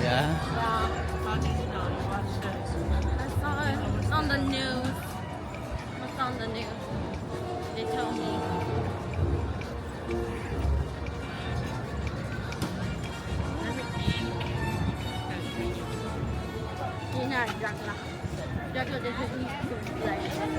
Yeah. How did you know you watched it? I saw it on the news. What's on the news? They told me. Nhìn này, giặc là this is like drink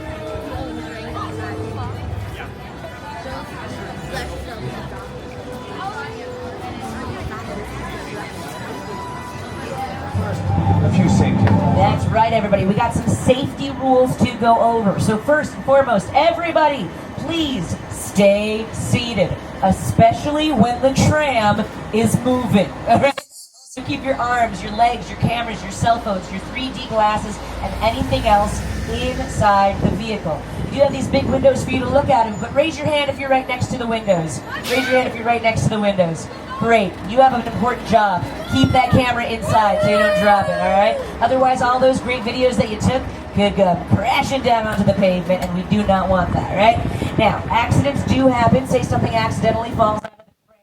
A few safety rules. That's right, everybody. We got some safety rules to go over. So first and foremost, everybody, please stay seated, especially when the tram is moving. All right? So keep your arms, your legs, your cameras, your cell phones, your 3D glasses, and anything else inside the vehicle. We do have these big windows for you to look at, but raise your hand if you're right next to the windows. Raise your hand if you're right next to the windows. Great. You have an important job. Keep that camera inside so you don't drop it, all right? Otherwise, all those great videos that you took could go crashing down onto the pavement, and we do not want that, all right? Now, accidents do happen. Say something accidentally falls out of the tram,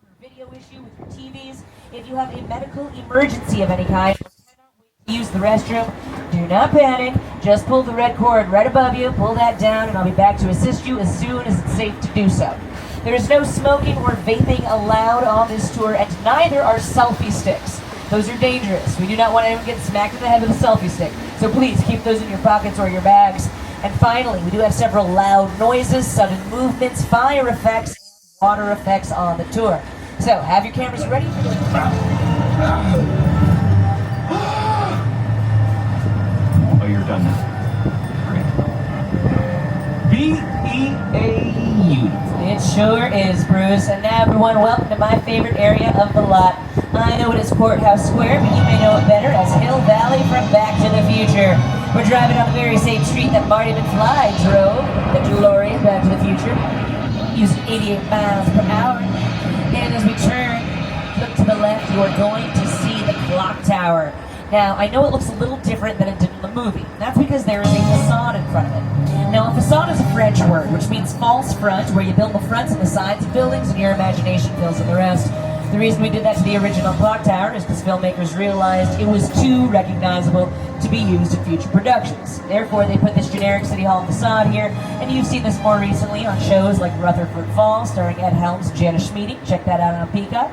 or video issue with your TVs. If you have a medical emergency of any kind, or cannot wait to use the restroom, do not panic. Just pull the red cord right above you, pull that down, and I'll be back to assist you as soon as it's safe to do so. There is no smoking or vaping allowed on this tour, and neither are selfie sticks. Those are dangerous. We do not want anyone to get smacked in the head with a selfie stick. So please keep those in your pockets or your bags. And finally, we do have several loud noises, sudden movements, fire effects, and water effects on the tour. So have your cameras ready for the... Oh, you're done now. Great. B-E-A-U. It sure is, Bruce. And now, everyone, welcome to my favorite area of the lot. I know it is Courthouse Square, but you may know it better as Hill Valley from Back to the Future. We're driving on the very same street that Marty McFly drove, the DeLorean Back to the Future, using 88 miles per hour. And as we turn, look to the left, you are going to see the clock tower. Now, I know it looks a little different than it did in the movie. That's because there is a facade in front of it. Now, a facade is a French word, which means false front, where you build the fronts and the sides of buildings, and your imagination fills in the rest. The reason we did that to the original clock tower is because filmmakers realized it was too recognizable to be used in future productions. Therefore, they put this generic City Hall facade here, and you've seen this more recently on shows like Rutherford Falls, starring Ed Helms and Janice Schmiede. Check that out on Peacock.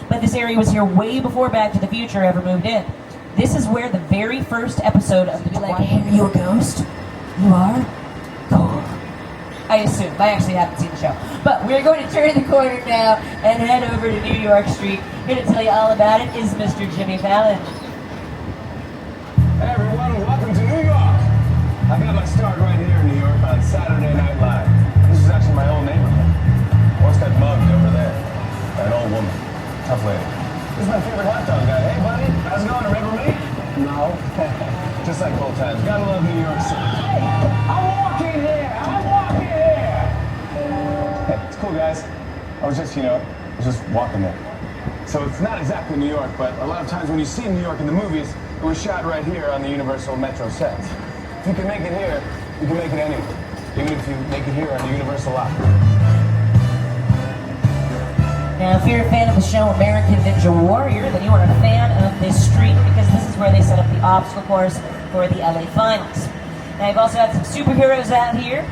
But this area was here way before Back to the Future ever moved in. This is where the very first episode of the... Like, hey, are you a ghost? You are? Cool. I assume. I actually haven't seen the show. But we're going to turn the corner now and head over to New York Street. Here to tell you all about it is Mr. Jimmy Fallon. Hey everyone, welcome to New York. I got my start right here in New York on Saturday Night Live. This is actually my old neighborhood. Once got mugged over there. That old woman. Tough lady. This is my favorite hot dog guy. Hey buddy, how's it going? Remember me? No. Just like old times. Gotta love New York City. I'm walking here! Hey, it's cool guys. I was just walking there. So it's not exactly New York, but a lot of times when you see New York in the movies, it was shot right here on the Universal Metro sets. If you can make it here, you can make it anywhere. Even if you make it here on the Universal lot. Now, if you're a fan of the show American Ninja Warrior, then you are a fan of this street because this is where they set up the obstacle course for the LA Finals. Now, you've also had some superheroes out here.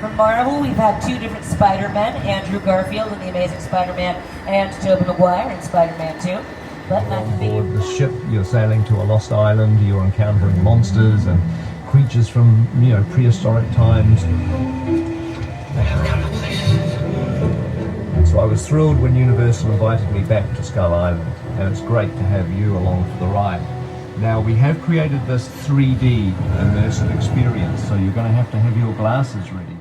From Marvel, we've had two different Spider-Men, Andrew Garfield in The Amazing Spider-Man and Tobey Maguire in Spider-Man 2. But not On board the ship, you're sailing to a lost island, you're encountering monsters and creatures from, prehistoric times. And so I was thrilled when Universal invited me back to Skull Island, and it's great to have you along for the ride. Now, we have created this 3D immersive experience, so you're going to have your glasses ready.